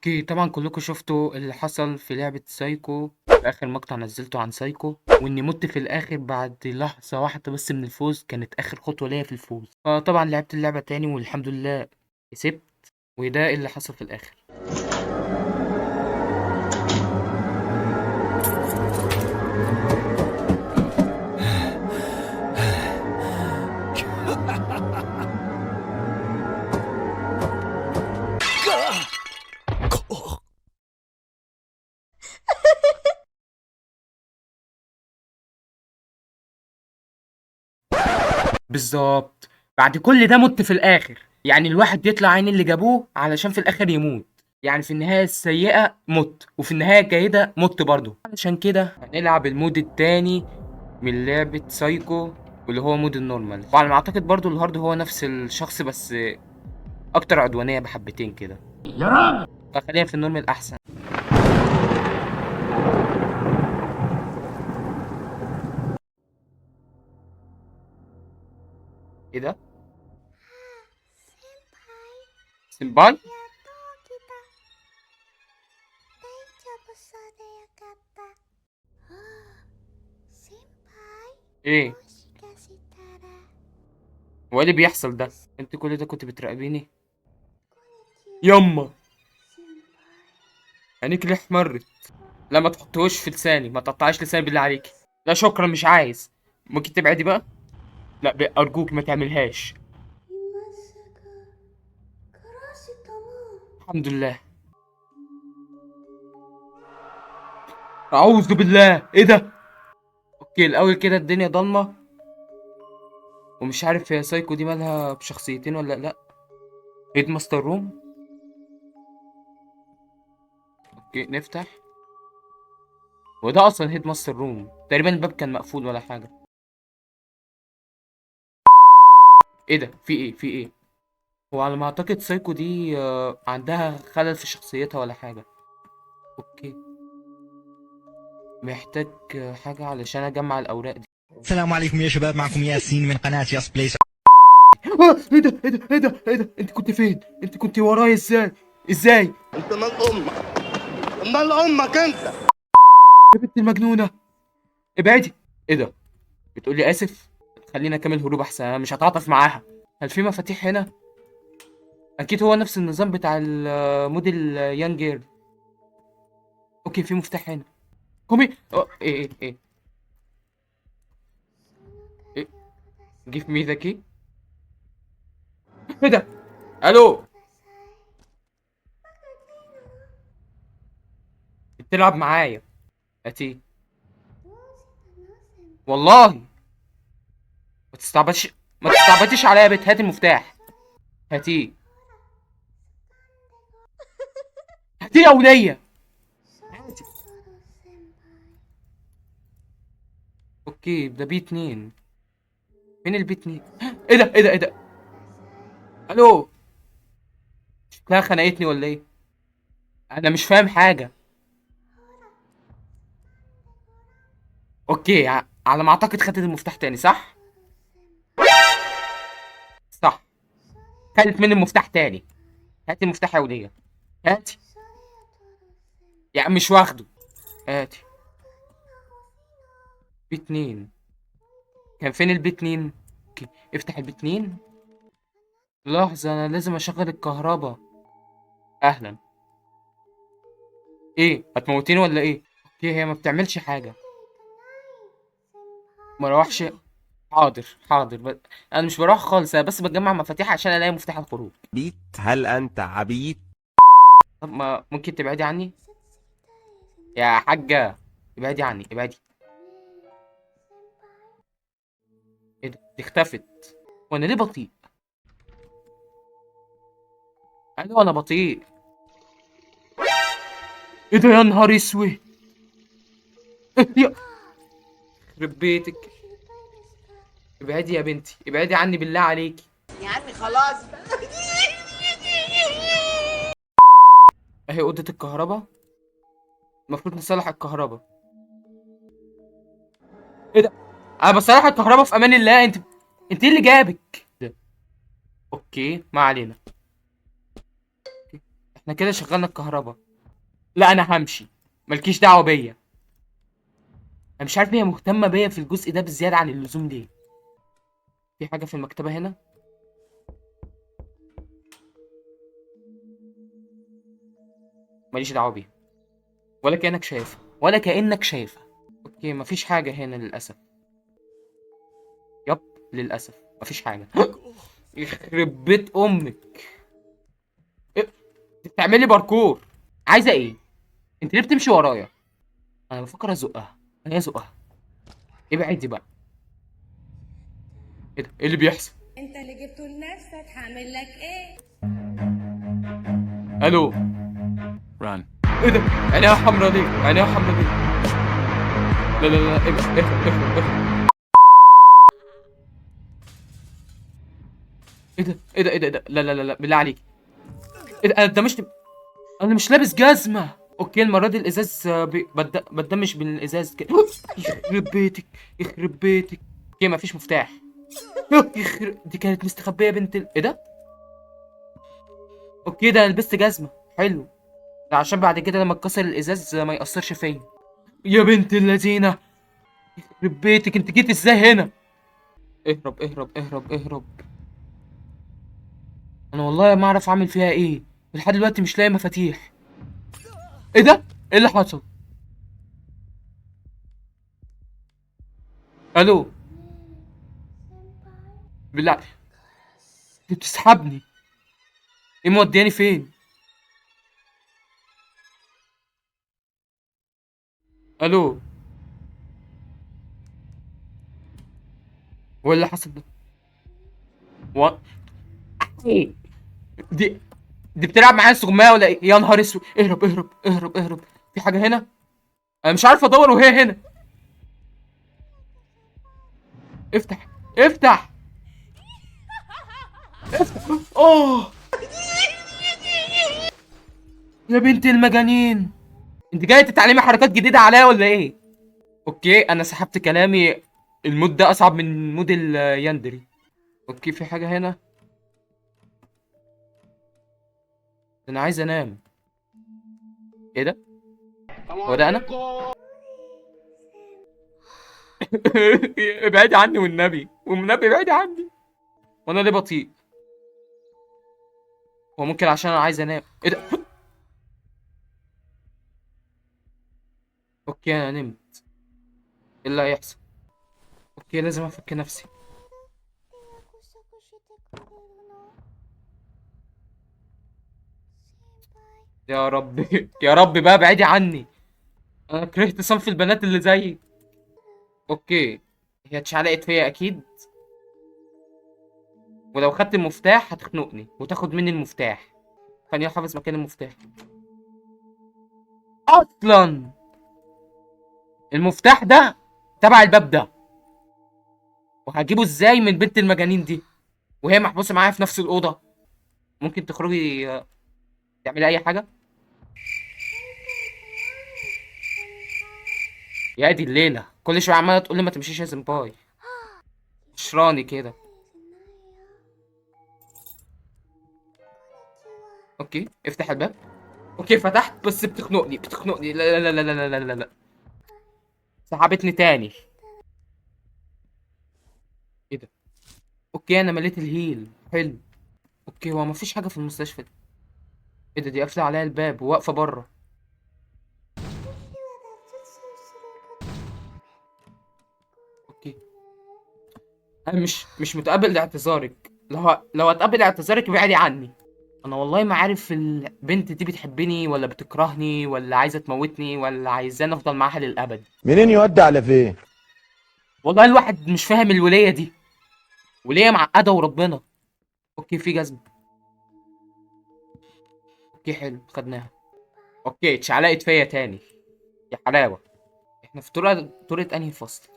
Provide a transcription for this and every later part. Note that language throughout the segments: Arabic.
اوكي، طبعا كلكم شفتوا اللي حصل في لعبة سايكو في اخر مقطع نزلته عن سايكو، واني مت في الاخر بعد لحظة واحدة بس من الفوز. كانت اخر خطوة ليا في الفوز، فطبعا لعبت اللعبة تاني والحمد لله كسبت. وده اللي حصل في الاخر. بالظبط، بعد كل ده مت في الاخر. يعني الواحد يطلع عين اللي جابوه علشان في الاخر يموت. يعني في النهاية السيئة مت، وفي النهاية الجيدة مت برضه. علشان كده هنلعب المود التاني من لعبة سايكو، واللي هو مود النورمال. وعلى ما اعتقد برضو الهارد هو نفس الشخص، بس اكتر عدوانية بحبتين كده. يا راجل فخلينا في النورمال احسن. ايه ده؟ سمباي؟ ايه 先輩、大丈夫そうでよかった。ああ、先輩、もしかしたら。 هو إيه اللي بيحصل ده؟ انت كل ده كنت بتراقبيني؟ يما عينيك ليه احمرت؟ لا ما تحطوش في لساني، ما تقطعيش لساني بالله عليكي. لا شكرا مش عايز. ممكن تبعدي بقى؟ لا ارجوك ما تعملهاش. 今すぐ暮らしたもん。 الحمد لله. اعوذ بالله، ايه ده؟ اوكي الاول كده الدنيا ضلمه، ومش عارف هي سايكو دي مالها بشخصيتين ولا لا. هيد ماستر روم. اوكي نفتح. هو ده اصلا هيد ماستر روم؟ تقريبا الباب كان مقفول ولا حاجه. ايه ده؟ في ايه؟ هو على ما اعتقد سايكو دي عندها خلل في شخصيتها ولا حاجه. اوكي محتاج حاجه علشان اجمع الاوراق دي. السلام عليكم يا شباب، معكم ياسين من قناة ياس بلايس. ايه ده انت كنت فين؟ انت كنت ورايا ازاي انت مال امك، مال امك انت. يا بنت المجنونه؟ ابعدي. ايه ده؟ بتقولي اسف؟ خلينا اكمل هروب احسن، انا مش هتعاطف معاها. هل في مفاتيح هنا؟ اكيد هو نفس النظام بتاع الموديل يانج جير. اوكي في مفتاح هنا. قومي. ايه ايه جيف مي ذا كي. ايه ده؟ الو، بتلعب معايا اتي؟ والله ما تستعبطش، ما تستعبطيش عليا يا بت. هات المفتاح، هاتيه. هاتيه يا ولية، هاتي. اوكي ده بي 2. فين البي 2؟ ايه ده؟ الو، شكلها خنقتني ولا ايه؟ انا مش فاهم حاجة. اوكي على ما اعتقد خدت المفتاح تاني، صح؟ صح، خدت مني المفتاح تاني. هاتي المفتاح يا ولية، هاتي. يعني مش واخده. هاتي. بي 2 كان فين البي 2؟ اوكي افتح البي 2. لحظة انا لازم اشغل الكهرباء. اهلا. ايه هتموتيني ولا ايه؟ اوكي هي ما بتعملش حاجة. ما اروحش. حاضر انا مش بروح خالص، انا بس بجمع مفاتيح عشان الاقي مفتاح الخروج. عبيط؟ هل أنت عبيط؟ طب ما ممكن تبعدي عني يا حاجة؟ ابعدي عني، ابعدي. ايه ده؟ دي اختفت. وانا ليه بطيء؟ ايوه انا بطيء. ايه ده يا نهار اسود؟ إيه يا يخرب بيتك. ابعدي يا بنتي، ابعدي عني بالله عليكي. يا عمي خلاص. اهي اوضة الكهرباء، المفروض نصلح الكهرباء. ايه ده؟ انا بصلح الكهرباء في امان الله. انت ايه اللي جابك ده؟ اوكي ما علينا. احنا كده شغلنا الكهرباء. لا انا همشي، مالكيش دعوه بيا. انا مش عارف هي مهتمه بيا في الجزء ده بالزياده عن اللزوم ليه. في حاجه في المكتبه هنا؟ ماليش دعوه بيها، ولا كانك شايفها ولا كانك شايفها. اوكي مفيش حاجه هنا للاسف. يب، للاسف مفيش حاجه. يخرب بيت امك. إيه؟ انت بتعملي باركور؟ عايزه ايه؟ انت ليه بتمشي ورايا؟ انا بفكر ازقها، انا ازقها. ابعدي بقى. ايه ده؟ ايه اللي بيحصل؟ انت اللي جبته لنفسك، هعمل لك ايه؟ الو. run ايه ده؟ عينيها حمرا ليه؟ عينيها حمرا ليه؟ لا لا لا، اخرب اخرب اخرب. ايه ده؟ ايه ده؟ ايه ده؟ إيه ده؟ لا لا لا لا، بالله عليك. ايه ده؟ انا مش لابس جزمة. اوكي المرة دي الازاز بتدمش بالازاز كده. يخرب بيتك، يخرب بيتك. اوكي مفيش مفتاح. دي كانت مستخبية بنت ايه ده؟ اوكي ده أنا لبست جزمة، حلو. ده عشان بعد كده لما اتكسر الازاز ما يأثرش فيا. يا بنت اللذينة، يخرب بيتك، انت جيت ازاي هنا؟ اهرب اهرب اهرب اهرب. انا والله ما اعرف اعمل فيها ايه، لحد دلوقتي مش لاقي مفاتيح. ايه ده؟ ايه اللي حصل؟ الو. بالله، انت بتسحبني؟ ايه مودياني فين؟ الو. هو إيه اللي حصل ده؟ و... ايه دي؟ دي بتلعب معايا استغماية ولا ايه؟ يا نهار اسود، اهرب اهرب اهرب اهرب. في حاجة هنا؟ انا مش عارف ادور وهي هنا. افتح، افتح، افتح. اوه يا بنت المجانين، انت جاية تتعلمي حركات جديدة عليا ولا ايه؟ اوكي انا سحبت كلامي، المود ده اصعب من مود الياندري. اوكي في حاجة هنا؟ انا عايز انام. ايه ده؟ هو ده انا؟ ابعدي عني والنبي، والنبي ابعدي عني. وانا ليه بطيء؟ هو ممكن عشان انا عايز انام. ايه ده؟ اوكي انا نمت. ايه اللي هيحصل؟ اوكي لازم افك نفسي. 手がくしゃくしてくれるの先輩 يا رب. يا رب بقى ابعدي عني. انا كرهت صنف البنات اللي زيي. اوكي هي اتشعلقت فيا اكيد، ولو خدت المفتاح هتخنقني وتاخد مني المفتاح. خليني احافظ مكان المفتاح. اصلا المفتاح ده تبع الباب ده، وهجيبه ازاي من بنت المجانين دي وهي محبوسه معايا في نفس الاوضه؟ ممكن تخرجي تعملي اي حاجه؟ يا دي الليله، كل شويه عماله تقول لي ما تمشيش يا سمباي. شراني كده. اوكي افتح الباب. اوكي فتحت، بس بتخنقني بتخنقني. لا لا لا لا لا لا لا لا. سحبتني تاني. ايه ده؟ اوكي انا مليت الهيل، حلو. اوكي هو مفيش حاجه في المستشفى دي. ايه ده؟ دي قافله عليا الباب وواقفه بره. اوكي انا مش متقبل لاعتذارك. لو اتقبل اعتذارك ابعدي عني. انا والله ما عارف البنت دي بتحبني ولا بتكرهني ولا عايزه تموتني ولا عايزاني افضل معاها للابد. منين يودي على فين؟ والله الواحد مش فاهم الوليه دي، وليه معقده وربنا. اوكي في جزمه. اوكي حلو خدناها. اوكي اتشعلقت فيا تاني. يا حلاوه. احنا في طرقة انهي فصل؟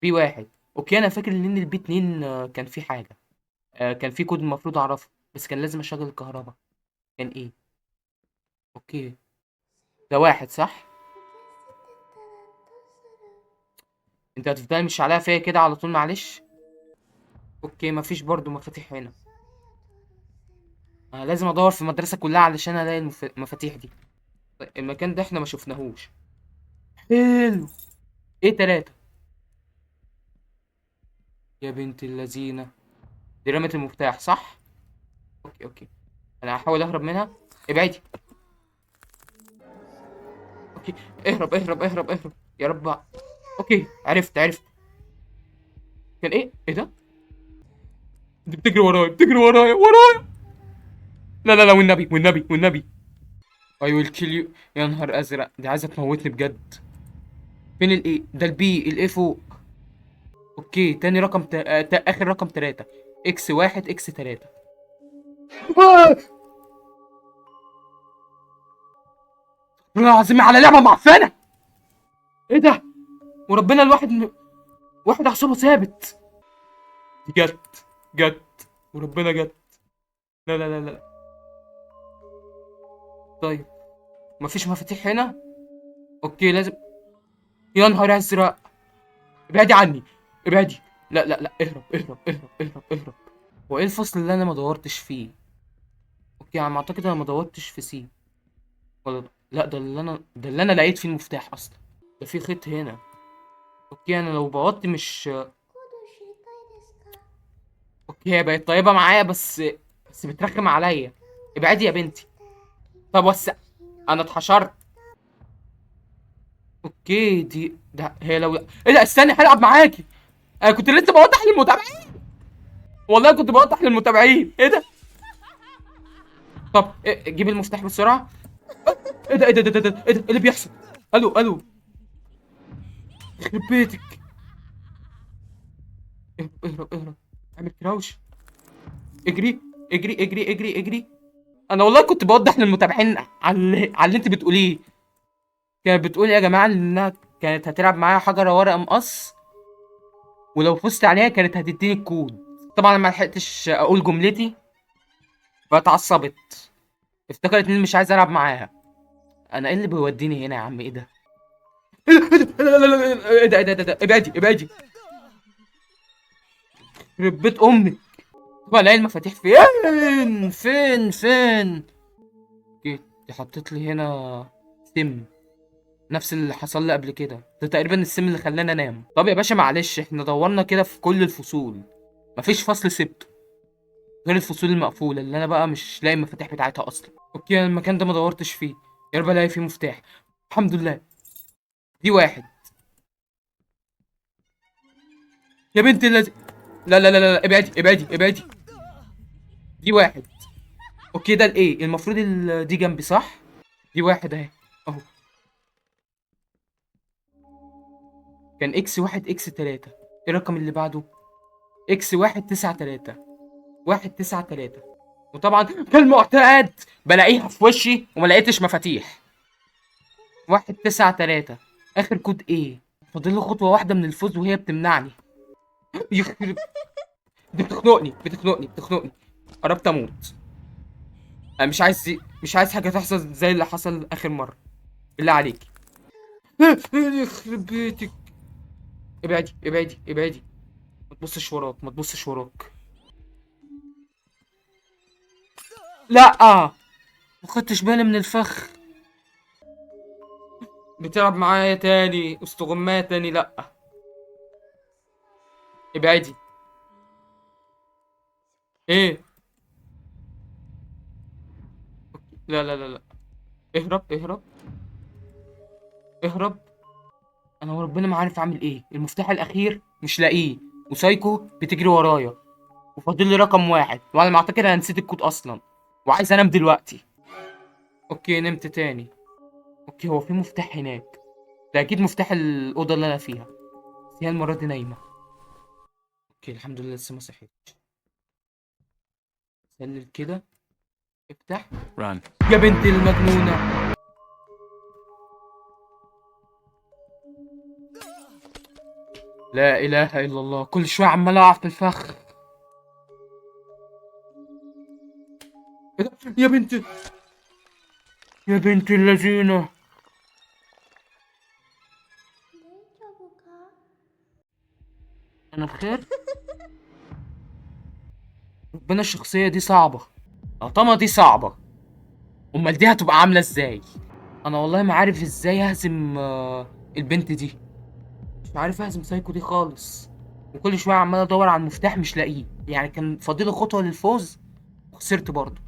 في واحد. اوكي انا فاكر ان البي 2 كان في حاجه، كان في كود المفروض اعرفه، بس كان لازم اشغل الكهرباء. كان ايه؟ اوكي ده واحد صح. انت هتفضل مش عليها فيا كده على طول؟ معلش. اوكي مفيش برضو مفاتيح هنا. انا لازم ادور في المدرسه كلها علشان الاقي المفاتيح دي. طيب المكان ده احنا ما شفناهوش. حلو. ايه 3؟ يا بنت اللذينه، دي رمت المفتاح صح؟ اوكي اوكي، انا هحاول اهرب منها. ابعدي. اوكي، اهرب اهرب اهرب اهرب يا رب. اوكي عرفت. كان ايه ده؟ دي بتجري ورايا، بتجري ورايا. لا والنبي. I will kill you. يا نهار ازرق، دي عايزه تموتني بجد. فين الايه ده؟ الايه فوق. اوكي تاني رقم اخر رقم 3. اكس 1 اكس 3. والله العظيم على لعبه معفنه. ايه ده؟ وربنا واحد اعصابه ثابت. دي جت وربنا جت. لا. طيب مفيش مفاتيح هنا. اوكي لازم. يا نهار ازرق، ابعدي عني، ابعدي. لا اهرب. هو ايه الفصل اللي انا ما دورتش فيه؟ اوكي على ما اعتقد انا ما دورتش في سي ولا لا، ده اللي انا لقيت فيه المفتاح اصلا. ده في خيط هنا. اوكي انا لو بوظت مش コードを知りたいですか？ اوكي هي بقت طيبة معايا بس بترخم عليا. ابعدي يا بنتي. طب انا اتحشرت. اوكي ده هي لو ايه ده، استني هلعب معاكي. انا كنت لسه بوضح للمتابعين، والله كنت بوضح للمتابعين. ايه ده؟ طب جيب المفتاح بسرعة. ايه ده اللي بيحصل؟ الو يخرب بيتك. اهرب. اعمل كراوش. اجري اجري. انا والله كنت بوضح للمتابعين على اللي انت بتقوليه. كانت بتقول يا جماعه انها كانت هتلعب معايا حجره ورقه مقص، ولو فزت عليها كانت هتديني الكود. طبعا ما لحقتش اقول جملتي فاتعصبت، افتكرت اني مش عايز العب معاها. انا ايه اللي بيوديني هنا يا عم؟ ايه ده؟ لا ابعدي. يخرب بيت امك. طب الاقي المفاتيح فين؟ جيت حطيت لي هنا سم، نفس اللي حصل لي قبل كده. ده تقريبا السم اللي خلاني انام. طب يا باشا معلش، احنا دورنا كده في كل الفصول، مفيش فصل سبته غير الفصول المقفوله اللي انا بقى مش لاقي المفاتيح بتاعتها اصلا. اوكي انا المكان ده ما دورتش فيه، يا رب الاقي فيه مفتاح. الحمد لله. دي 1. يا بنت اللذي. لا ابعدي. دي 1. اوكي ده الايه المفروض دي جنبي صح؟ دي 1 اهي. اهو كان اكس 1 اكس 3. ايه الرقم اللي بعده؟ اكس 1 9 3. 1 9 3. وطبعا كالمعتاد بلاقيها في وشي وما لقيتش مفاتيح. 1 9 3. اخر كود ايه؟ فاضل له خطوه واحده من الفوز وهي بتمنعني. يخرب. دي بتخنقني. قربت اموت. انا مش عايز حاجه تحصل زي اللي حصل اخر مره. بالله عليك. يخرب بيتك. ابعدي. ما تبصش وراك. لا ما خدتش بالي من الفخ. بتلعب معايا تاني استغماية تاني. لا ابعدي. ايه؟ لا. اهرب. انا وربنا ما عارف اعمل ايه. المفتاح الاخير مش لاقيه، وسايكو بتجري ورايا، وفاضل لي رقم 1 وانا ما اعتقد انا نسيت الكود اصلا، وعايز انام دلوقتي. اوكي نمت تاني. اوكي هو في مفتاح هناك، ده اكيد مفتاح الاوضه اللي انا فيها، بس هي المره دي نايمه. اوكي الحمد لله لسه ما صحيتش. سلل كده. افتح. Run. يا بنت المجنونه. لا اله الا الله، كل شويه عمال اقع في الفخ. إيه ده؟ يا بنت اللذينه. 大丈夫か？ انا بخير. ربنا الشخصيه دي صعبه. العطامة دي صعبة، امال دي هتبقى عاملة ازاي؟ انا والله ما عارف ازاي اهزم البنت دي. مش عارف اهزم سايكو دي خالص، وكل شوية عمال ادور على المفتاح مش لاقيه. يعني كان فاضلي خطوة للفوز وخسرت برضه.